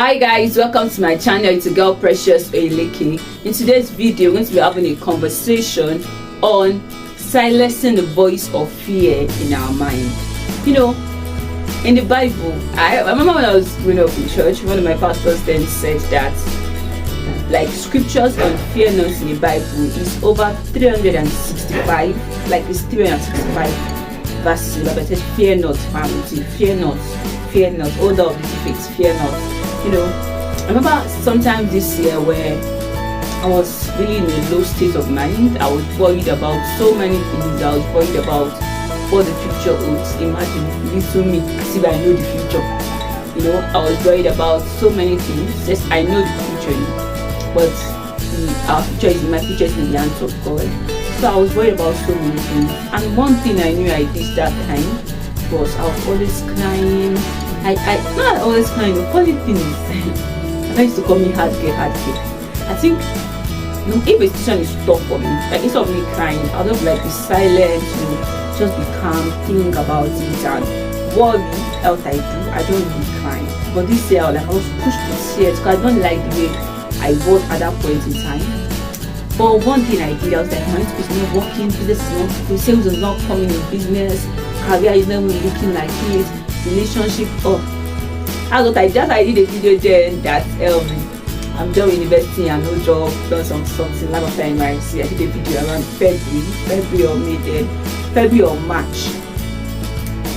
Hi guys, welcome to my channel. It's a girl Precious Oyeleke. In today's video, we're going to be having a conversation on silencing the voice of fear in our mind. You know, in the Bible, I remember when I was growing up in church, one of my pastors then said that like scriptures on fear not in the Bible is over 365, like it's 365 verses in the Bible. It says, fear not, family, fear not, order of the faith, fear not. You know, I remember sometime this year where I was really in a low state of mind. I was worried about so many things. I was worried about what the future holds. Imagine little me as if I know the future. You know, I was worried about so many things. Yes, I know the future, but our future is my future is in the hands of God. So I was worried about so many things. And one thing I knew I did that time was I was always crying. I not always crying. The funny thing is, I used to call me hard girl. I think if a situation is tough for me, like instead of me crying, I'll just like be silent, just be calm, think about it, and what else I do. I don't really cry. But this year, I was pushed to tears because I don't like the way I was at that point in time. But one thing I did, I was like, my is not working, business is not, sales is not coming in business, career is not looking like it, relationship up. I did a video then that I'm done with university and no job, done something like after NYC. I did a video around February or May then, February or March.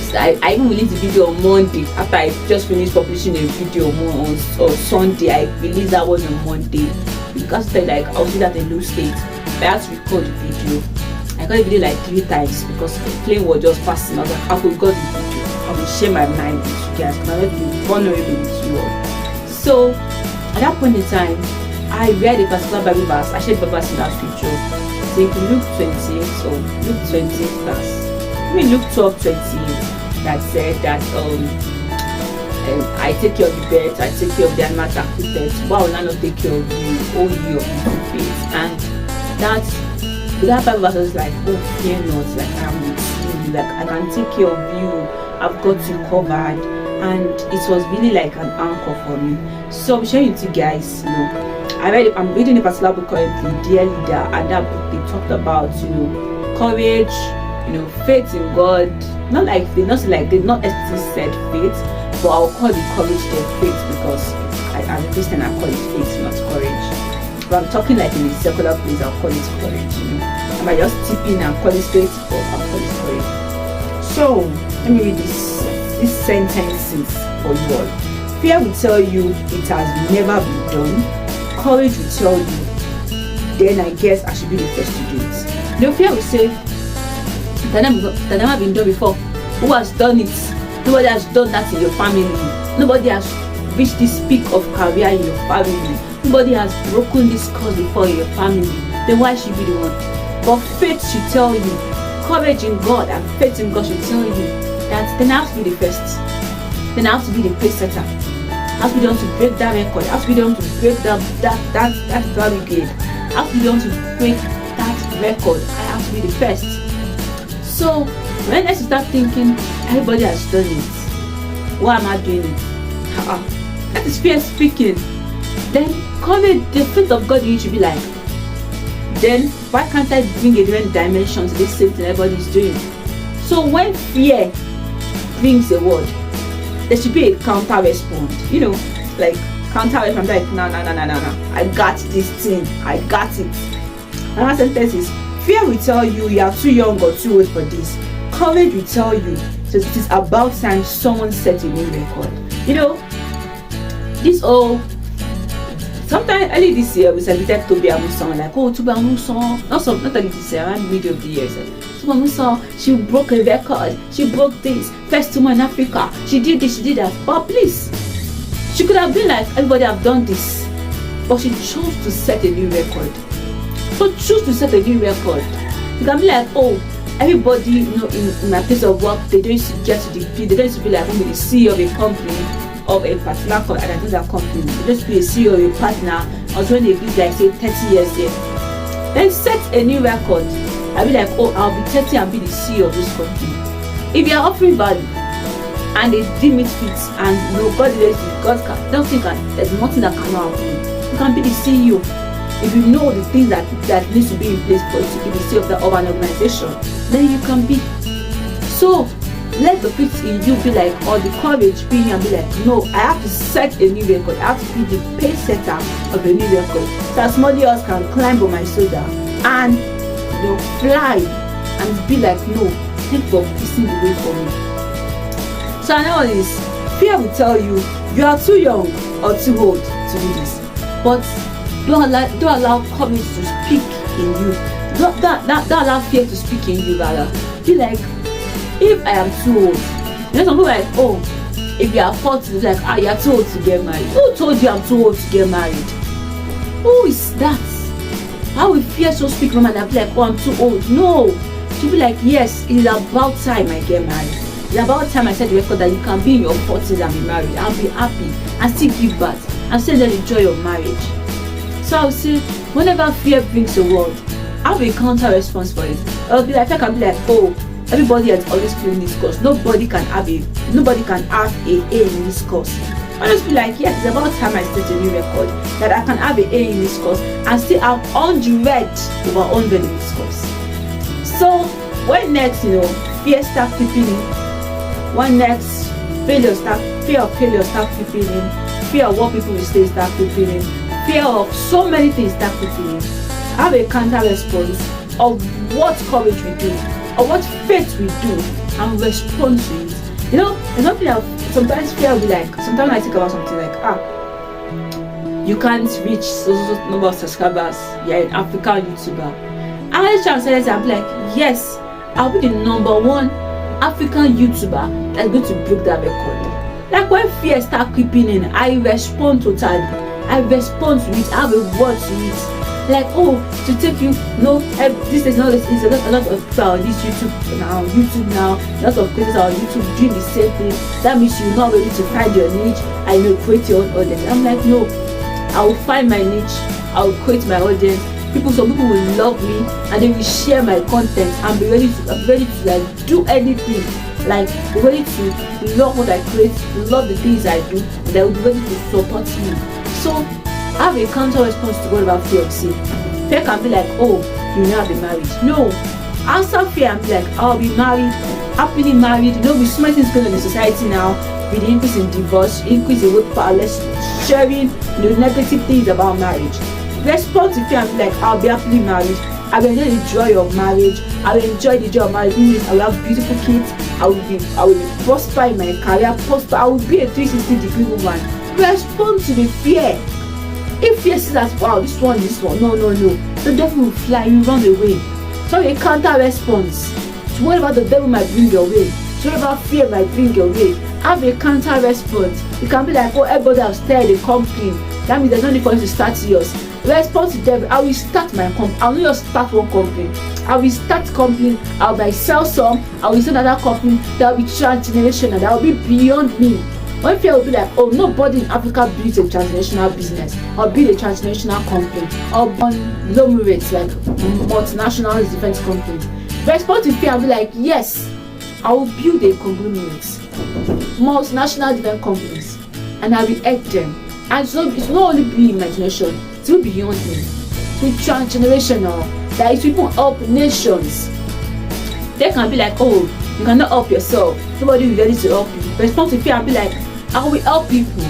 So I even released the video on Monday after I just finished publishing a video on Sunday. I released that one on Monday because I like I was in that in low state. I had to record the video. I got the video like 3 times because the plane was just passing. I was like, I forgot the video. I will share my mind with you guys because I want to be vulnerable with you all. So at that point in time, I read a particular Bible verse. I shared the verse in that scripture. I think Luke 28 or Luke 28 verse. Luke 12:28 that said that I take care of the birds, I take care of the animal sacrifice. Why will I not take care of you, O ye of evil faith? And that Bible verse was like, oh, fear not, like I'm with you, like I can take care of you. I've got you covered, and it was really like an anchor for me. So I'm sharing it with you guys. I'm reading a particular book currently, Dear Leader, and that book they talked about courage, faith in God. Not like they not explicitly said faith, but I'll call it courage their faith because as a Christian I call it faith, not courage. But I'm talking like in a secular place, I'll call it courage. I might just tip in and call it faith, but I'll call it courage. So let me read these sentences for you all. Fear will tell you it has never been done. Courage will tell you, then I guess I should be the first to do it. Fear will say, that never been done before. Who has done it? Nobody has done that in your family. Nobody has reached this peak of career in your family. Nobody has broken this curse before in your family. Then why should you be the one? But faith should tell you, courage in God and faith in God should tell you that then I have to be the first. Then I have to be the pace setter. I have to be the one to break that record. I have to be the one to break that barricade. I have to be the one to break that record. I have to be the first. So when I start thinking everybody has done it, why am I doing it? That is fear speaking. Then courage, the faith of God in you should be like, then why can't I bring a different dimension to this same thing everybody is doing? So when fear brings a word, there should be a counter response. Like counter response, like no, I got this thing, I got it. Another sentence is, fear will tell you you are too young or too old for this. Courage will tell you so it is about time someone set a new record. This all. Sometime early this year we celebrated Toby Amusan, like, oh, Toby Amusan, not early this year, around middle of the year. Toby Amusan, she broke a record, she broke this, first woman in Africa, she did this, she did that. But please, she could have been like, everybody have done this, but she chose to set a new record. So choose to set a new record. You can be like, oh, everybody, in my place of work, they don't used to get to the field, they don't used to be like, I'm the CEO of a company, of a particular company, and I think that company, they just be a CEO of a partner, or when they be like, say, 30 years there. Then set a new record. I'll be like, oh, I'll be 30 and be the CEO of this company. If you are offering value, and they deem it fit, and God is God can, nothing can, there's nothing that cannot happen. You can be the CEO if you know the things that needs to be in place for you to be the CEO of an organization. Then you can be. So let the faith in you be like, or the courage be in you and be like, no, I have to set a new record. I have to be the pace setter of a new record, so that somebody else can climb on my shoulder and fly and be like, no, think for pissing the way for me. So I know this fear will tell you you are too young or too old to do this, but don't allow courage to speak in you. Don't allow fear to speak in you. Rather, be like, if I am too old, some people like, oh, if you are 40, it's like, you are too old to get married. Who told you I'm too old to get married? Who is that? How will fear so speak from and I'll be like, oh, I'm too old? No. She'll be like, yes, it is about time I get married. It's about time I set the record that you can be in your 40s and be married and be happy and still give birth and still enjoy your marriage. So I'll say, whenever fear brings a word, have a counter response for it. I'll be like, I can be like, oh, everybody is always feeling this course. Nobody can have A in this course. I'll just be like, yes, it's about time I set a new record that I can have an A in this course and still have 100 over 100 in this course. So when next, fear start creeping in, when next fear of failure start creeping in, fear of what people will say start creeping in, fear of so many things start creeping in, have a counter response of what courage we do or what faith we do and respond to it. There's something that sometimes fear will be like, sometimes I think about something like, you can't reach so number of subscribers, you're an African YouTuber. I always try to say this, I'm like, yes, I'll be the #1 African YouTuber that's going to break that record. Like when fear start creeping in, I respond totally. I respond to it, I have a word to it. Like, oh, to take you, this is not, it's a lot of people on this YouTube now, lots of places on YouTube doing the same thing. That means you're not ready to find your niche and create your own audience. I'm like, no, I will find my niche, I will create my audience. Some people will love me and they will share my content and be ready to like do anything. Like, be ready to love what I create, love the things I do, and they will be ready to support me. So have a counter response to what about fear of sin. Fear can be like, oh, you will never be married. No, answer fear and be like, I'll be married, happily married. With so many things going on in society now, with the increase in divorce, increase in work powerless, sharing negative things about marriage. Respond to fear and be like, I'll be happily married. I will enjoy the joy of marriage. I will enjoy the joy of marriage. I will have beautiful kids. I will be prosper in my career. I will be a 360-degree woman. Respond to the fear. If fear says that, wow, this one, no, the devil will fly, you run away. So a counter response to whatever the devil might bring your way, to whatever fear might bring your way, have a counter response. You can be like, oh, everybody has started a company. That means there's no need for you to start yours. Respond to the devil. I will start my company. I will not just start one company. I will start company. I will sell some. I will start another company that will be transgenerational. That will be beyond me. When fear will be like, oh, nobody in Africa builds a transnational business or build a transnational company or conglomerates like multinational defense companies. Respond to fear and be like, yes, I will build a conglomerate, multinational defense companies, and I will help them. And it's not only be imagination, it will be beyond me. It will be transgenerational. That it will even help nations. They can be like, oh, you cannot help yourself. Nobody will be ready to help you. Respond to fear and be like, I will help people.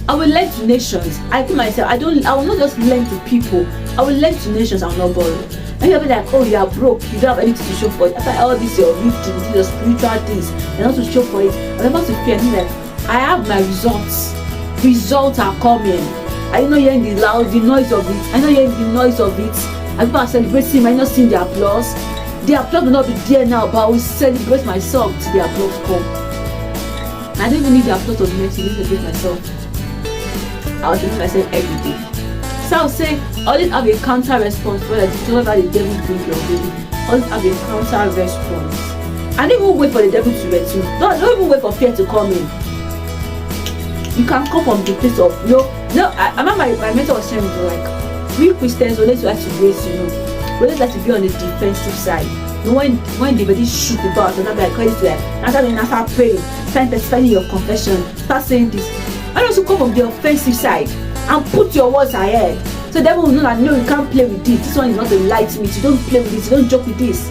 I will lend to nations. I tell myself, I will not just lend to people. I will lend to nations. I will not borrow. And you'll be like, oh, you are broke. You don't have anything to show for it. After all this, your gifting, your spiritual things, and not to show for it. I'm about to fear and be like, I have my results. Results are coming. Are you not hearing the noise of it? Are you not hearing the noise of it? And people are celebrating. Are you not seeing the applause? The applause will not be there now, but I will celebrate myself till the applause come. I don't even need the applause of the next to celebrate myself. I will celebrate myself every day. So I'll say, always have a counter response whenever the devil brings your way. Always have a counter response. And don't even wait for the devil to return you. Don't even wait for fear to come in. You can come from the place of I remember my mentor was saying, like, we Christians always like to grace, We always like to be on the defensive side. You know, when they already shoot the ball, so like call it like after then start praying, start testifying your confession, start saying this. And also come from the offensive side and put your words ahead. So the devil will know that no, you can't play with this. This one is not a light meat. You don't play with this. You don't joke with this.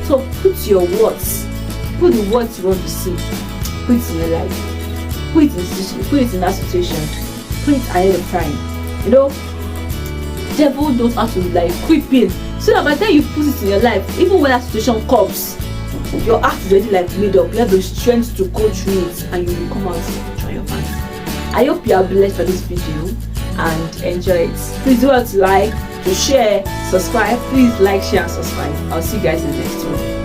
So put your words. Put the words you want to see. Put it in your life. Put it in that situation. Put it ahead of time. You know, devil don't have to like creep in. So that by the time you put it in your life, even when that situation comes, your heart is already like made up. You have the strength to go through it, and you will come out triumphant. I hope you are blessed by this video and enjoy it. Please do well to like, to share, subscribe. Please like, share, and subscribe. I'll see you guys in the next one.